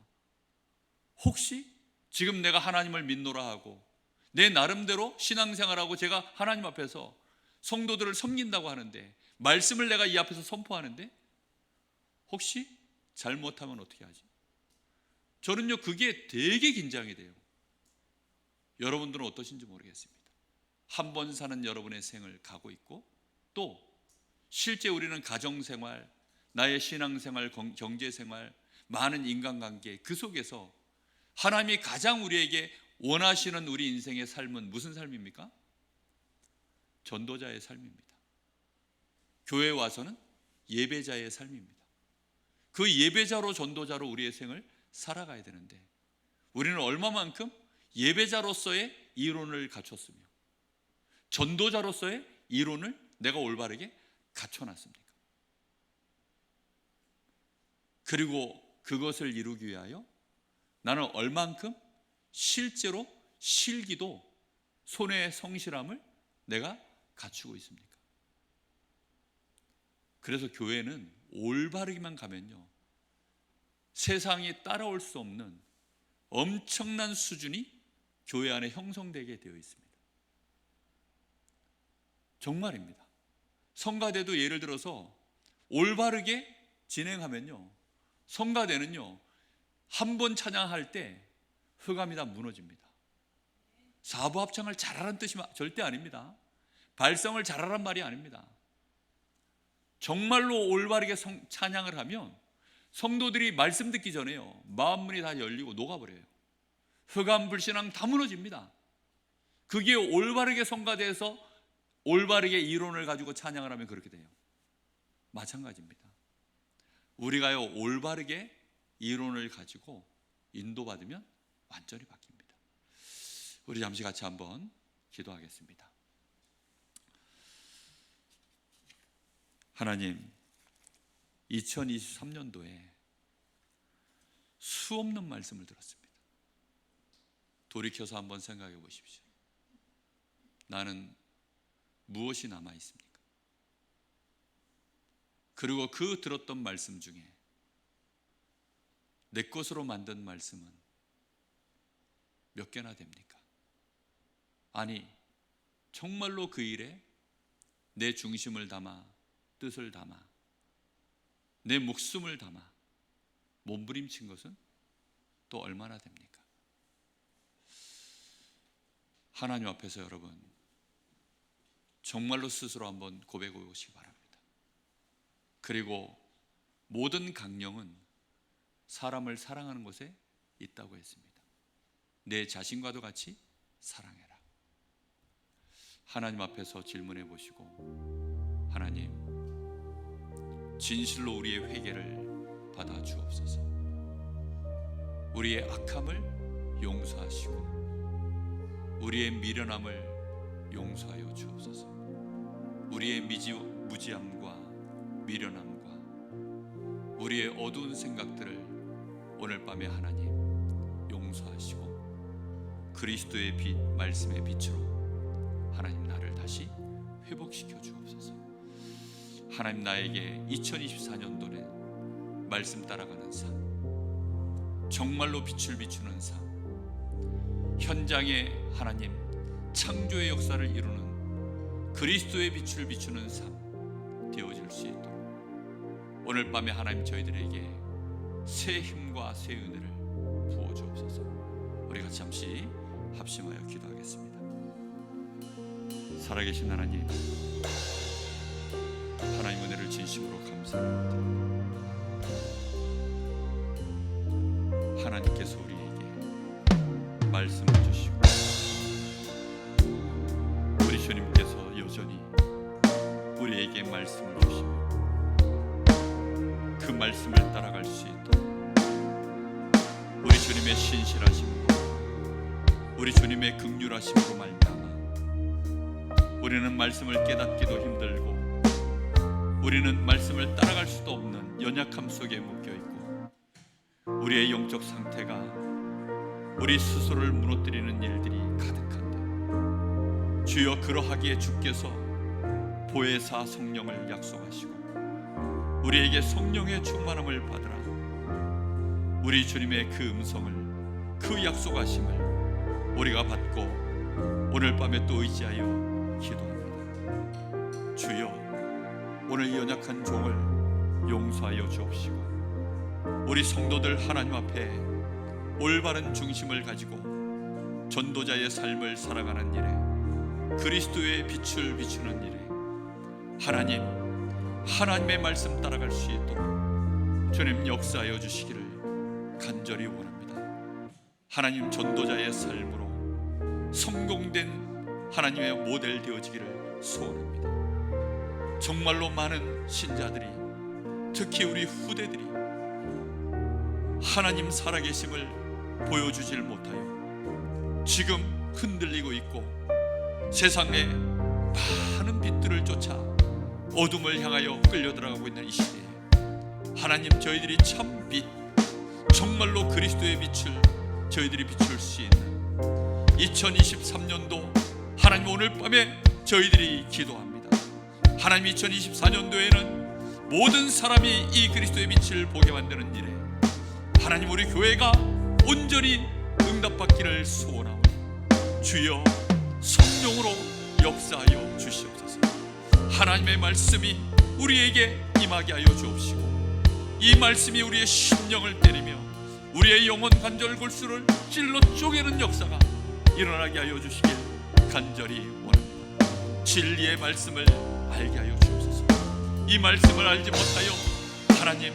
혹시 지금 내가 하나님을 믿노라 하고 내 나름대로 신앙생활하고 제가 하나님 앞에서 성도들을 섬긴다고 하는데 말씀을 내가 이 앞에서 선포하는데 혹시 잘못하면 어떻게 하지? 저는요 그게 되게 긴장이 돼요. 여러분들은 어떠신지 모르겠습니다. 한 번 사는 여러분의 생을 가고 있고 또 실제 우리는 가정생활, 나의 신앙생활, 경제생활, 많은 인간관계, 그 속에서 하나님이 가장 우리에게 원하시는 우리 인생의 삶은 무슨 삶입니까? 전도자의 삶입니다. 교회에 와서는 예배자의 삶입니다. 그 예배자로 전도자로 우리의 생을 살아가야 되는데, 우리는 얼마만큼 예배자로서의 이론을 갖췄으며 전도자로서의 이론을 내가 올바르게 갖춰놨습니까? 그리고 그것을 이루기 위하여 나는 얼만큼 실제로 실기도 손의 성실함을 내가 갖추고 있습니까? 그래서 교회는 올바르게만 가면요, 세상이 따라올 수 없는 엄청난 수준이 교회 안에 형성되게 되어 있습니다. 정말입니다. 성가대도 예를 들어서 올바르게 진행하면요, 성가대는요, 한 번 찬양할 때 흑암이 다 무너집니다. 사부 합창을 잘하라는 뜻이 절대 아닙니다. 발성을 잘하란 말이 아닙니다. 정말로 올바르게 찬양을 하면 성도들이 말씀 듣기 전에요, 마음문이 다 열리고 녹아버려요. 흑암 불신앙 다 무너집니다. 그게 올바르게 성가대에서 올바르게 이론을 가지고 찬양을 하면 그렇게 돼요. 마찬가지입니다. 우리가요, 올바르게 이론을 가지고 인도받으면 완전히 바뀝니다. 우리 잠시 같이 한번 기도하겠습니다. 하나님, 2023년도에 수없는 말씀을 들었습니다. 돌이켜서 한번 생각해 보십시오. 나는 무엇이 남아 있습니까? 그리고 그 들었던 말씀 중에 내 것으로 만든 말씀은 몇 개나 됩니까? 아니, 정말로 그 일에 내 중심을 담아, 뜻을 담아, 내 목숨을 담아 몸부림친 것은 또 얼마나 됩니까? 하나님 앞에서 여러분, 정말로 스스로 한번 고백해 보시기 바랍니다. 그리고 모든 강령은 사람을 사랑하는 곳에 있다고 했습니다. 내 자신과도 같이 사랑해라. 하나님 앞에서 질문해 보시고, 하나님, 진실로 우리의 회개를 받아 주옵소서. 우리의 악함을 용서하시고 우리의 미련함을 용서하여 주옵소서. 우리의 무지함과 미련함과 우리의 어두운 생각들을 오늘 밤에 하나님 용서하시고 그리스도의 빛, 말씀의 빛으로 하나님 나를 다시 회복시켜 주옵소서. 하나님, 나에게 2024년도에 말씀 따라가는 삶, 정말로 빛을 비추는 삶, 현장에 하나님 창조의 역사를 이루는 그리스도의 빛을 비추는 삶 되어질 수 있도록 오늘 밤에 하나님 저희들에게 새 힘과 새 은혜를 부어 주옵소서. 우리 같이 잠시 합심하여 기도하겠습니다. 살아계신 하나님, 하나님 은혜를 진심으로 감사합니다. 하나님께서 우리에게 말씀을 주시고 우리 주님께서 여전히 우리에게 말씀을 주시며 그 말씀을 따라갈 수 있도록 우리 주님의 신실하심과 우리 주님의 긍휼하심으로 말미암아 우리는 말씀을 깨닫기도 힘들고 우리는 말씀을 따라갈 수도 없는 연약함 속에 묶여있고 우리의 영적 상태가 우리 스스로를 무너뜨리는 일들이 가득한데, 주여 그러하기에 주께서 보혜사 성령을 약속하시고 우리에게 성령의 충만함을 받으라. 우리 주님의 그 음성을, 그 약속하심을 우리가 받고 오늘 밤에 또 의지하여 기도합니다. 주여, 오늘 이 연약한 종을 용서하여 주옵시고 우리 성도들 하나님 앞에 올바른 중심을 가지고 전도자의 삶을 살아가는 일에, 그리스도의 빛을 비추는 일에 하나님 하나님의 말씀 따라갈 수 있도록 주님 역사하여 주시기를 간절히 원합니다. 하나님 전도자의 삶으로 성공된 하나님의 모델 되어지기를 소원합니다. 정말로 많은 신자들이, 특히 우리 후대들이 하나님 살아계심을 보여주질 못하여 지금 흔들리고 있고 세상의 많은 빛들을 쫓아 어둠을 향하여 끌려들어가고 있는 이 시대에 하나님, 저희들이 참 빛, 정말로 그리스도의 빛을 저희들이 비출 수 있는 2023년도 하나님, 오늘 밤에 저희들이 기도합니다. 하나님, 2024년도에는 모든 사람이 이 그리스도의 빛을 보게 만드는 일에 하나님, 우리 교회가 온전히 응답받기를 소원하오니 주여 성령으로 역사하여 주시옵소서. 하나님의 말씀이 우리에게 임하게 하여 주옵시고 이 말씀이 우리의 심령을 때리며 우리의 영혼 관절 골수를 찔러 쪼개는 역사가 일어나게 하여 주시길 간절히 원합니다. 진리의 말씀을 알게 하여 주옵소서. 이 말씀을 알지 못하여 하나님,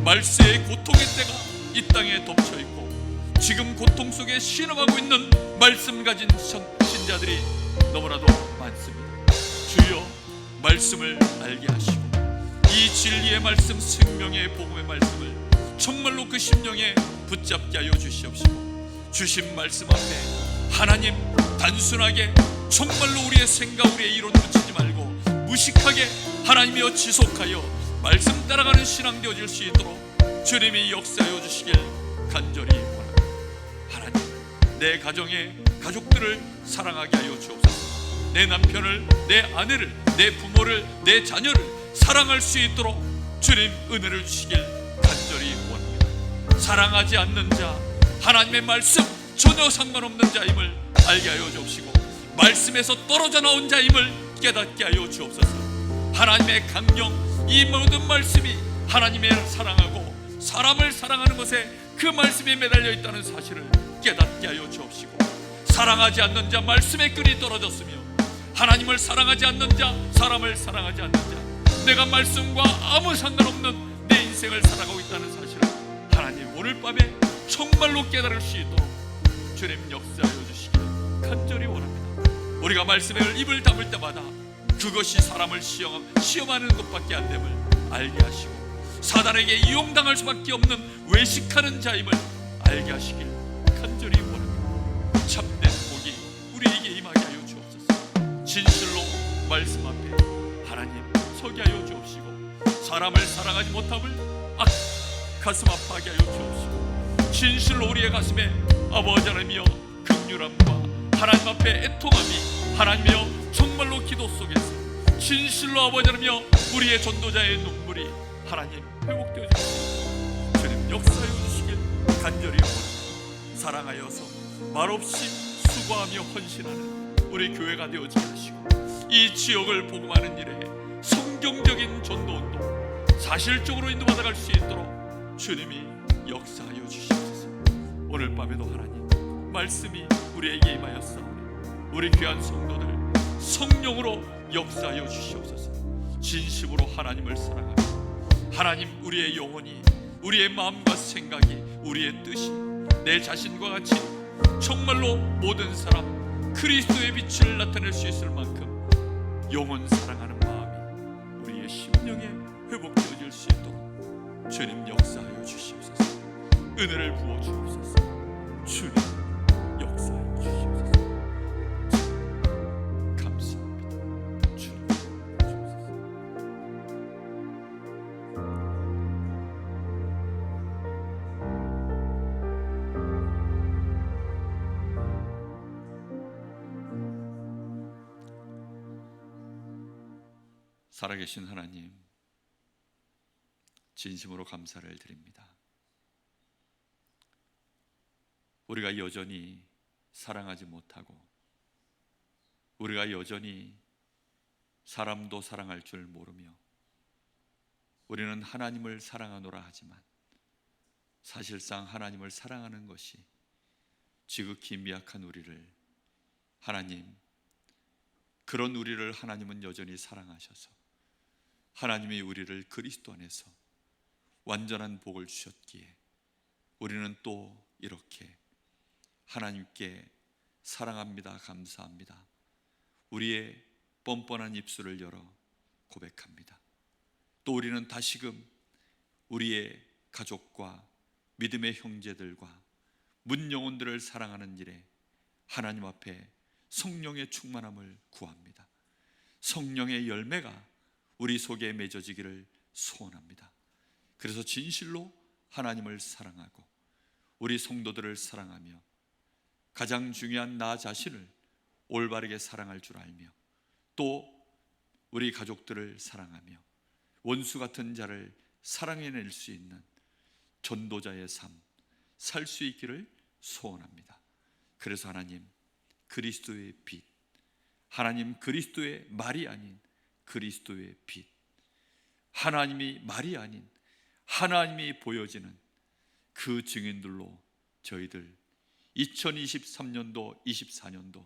말세의 고통의 때가 이 땅에 덮쳐있고 지금 고통 속에 신음하고 있는 말씀 가진 신자들이 너무나도 많습니다. 주여 말씀을 알게 하시고 이 진리의 말씀, 생명의 복음의 말씀을 정말로 그 심령에 붙잡게 하여 주시옵시고 주신 말씀 앞에 하나님, 단순하게 정말로 우리의 생각, 우리의 이론 붙이지 말고 무식하게 하나님이여 지속하여 말씀 따라가는 신앙 되어질 수 있도록 주님이 역사하여 주시길 간절히 원합니다. 하나님, 내 가정의 가족들을 사랑하게 하여 주옵소서. 내 남편을, 내 아내를, 내 부모를, 내 자녀를 사랑할 수 있도록 주님 은혜를 주시길 간절히 원합니다. 사랑하지 않는 자, 하나님의 말씀 전혀 상관없는 자임을 알게 하여 주옵시고 말씀에서 떨어져 나온 자임을 깨닫게 하여 주옵소서. 하나님의 강령, 이 모든 말씀이 하나님의 사랑하고 사람을 사랑하는 것에 그 말씀에 매달려 있다는 사실을 깨닫게 하여 주옵시고 사랑하지 않는 자, 말씀의 끈이 떨어졌으며 하나님을 사랑하지 않는 자, 사람을 사랑하지 않는 자, 내가 말씀과 아무 상관없는 내 인생을 살아가고 있다는 사실을 하나님, 오늘 밤에 정말로 깨달을 수 있도록 주님 역사하여 주시기를 간절히 원합니다. 우리가 말씀에 입을 담을 때마다 그것이 사람을 시험하는 것밖에 안 됨을 알게 하시고 사단에게 이용당할 수밖에 없는 외식하는 자임을 알게 하시길 간절히 원합니다. 참된 복이 우리에게 임하게 하여 주옵소서. 진실로 말씀 앞에 하나님 서게 하여 주옵시고 사람을 사랑하지 못함을 가슴 아파하게 하여 주옵시고 진실로 우리의 가슴에 아버지 하나님이여 긍휼함과 하나님 앞에 애통함이 하나님이여 정말로 기도 속에서 진실로 아버지 하나님이여 우리의 전도자의 눈물이 하나님 회복되어 주시고 주님 역사하여 주시길 간절히 원합니다. 사랑하여서 말없이 수고하며 헌신하는 우리 교회가 되어지게 하시고 이 지역을 복음하는 일에 성경적인 전도운동 사실적으로 인도받아갈 수 있도록 주님이 역사하여 주시옵소서. 오늘 밤에도 하나님 말씀이 우리에게 임하였사오니 우리 귀한 성도들 성령으로 역사하여 주시옵소서. 진심으로 하나님을 사랑하며 하나님, 우리의 영혼이, 우리의 마음과 생각이, 우리의 뜻이 내 자신과 같이 정말로 모든 사람 그리스도의 빛을 나타낼 수 있을 만큼 영혼 사랑하는 마음이 우리의 심령에 회복되어질 수 있도록 주님 역사하여 주시옵소서. 은혜를 부어 주옵소서. 주님 역사하여 주시옵소서. 감사합니다. 주님 주옵소서. 살아계신 하나님, 진심으로 감사를 드립니다. 우리가 여전히 사랑하지 못하고 우리가 여전히 사람도 사랑할 줄 모르며 우리는 하나님을 사랑하노라 하지만 사실상 하나님을 사랑하는 것이 지극히 미약한 우리를 하나님, 그런 우리를 하나님은 여전히 사랑하셔서 하나님이 우리를 그리스도 안에서 완전한 복을 주셨기에 우리는 또 이렇게 하나님께 사랑합니다, 감사합니다, 우리의 뻔뻔한 입술을 열어 고백합니다. 또 우리는 다시금 우리의 가족과 믿음의 형제들과 문 영혼들을 사랑하는 일에 하나님 앞에 성령의 충만함을 구합니다. 성령의 열매가 우리 속에 맺어지기를 소원합니다. 그래서 진실로 하나님을 사랑하고 우리 성도들을 사랑하며 가장 중요한 나 자신을 올바르게 사랑할 줄 알며 또 우리 가족들을 사랑하며 원수 같은 자를 사랑해낼 수 있는 전도자의 삶 살 수 있기를 소원합니다. 그래서 하나님 그리스도의 빛, 하나님 그리스도의 말이 아닌 그리스도의 빛, 하나님이 말이 아닌 하나님이 보여지는 그 증인들로 저희들 2023년도 24년도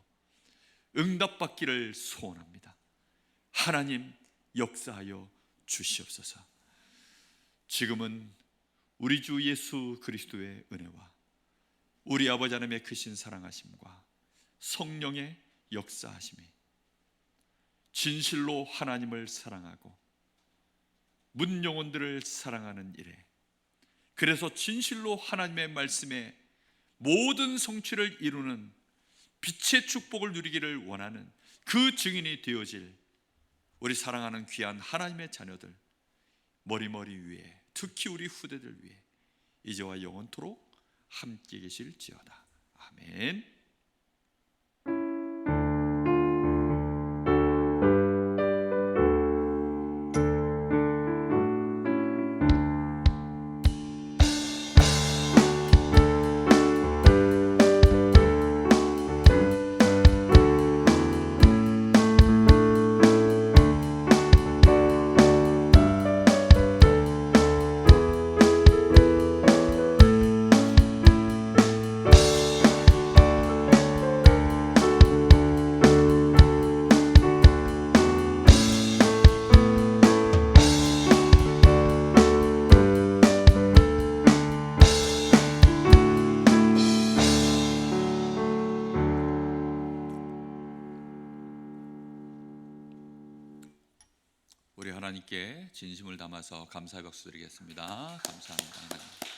응답받기를 소원합니다. 하나님 역사하여 주시옵소서. 지금은 우리 주 예수 그리스도의 은혜와 우리 아버지 하나님의 크신 사랑하심과 성령의 역사하심이 진실로 하나님을 사랑하고 문 영혼들을 사랑하는 일에, 그래서 진실로 하나님의 말씀에 모든 성취를 이루는 빛의 축복을 누리기를 원하는 그 증인이 되어질 우리 사랑하는 귀한 하나님의 자녀들 머리머리 위에, 특히 우리 후대들 위에 이제와 영원토록 함께 계실지어다. 아멘. 우리 하나님께 진심을 담아서 감사의 박수 드리겠습니다. 감사합니다.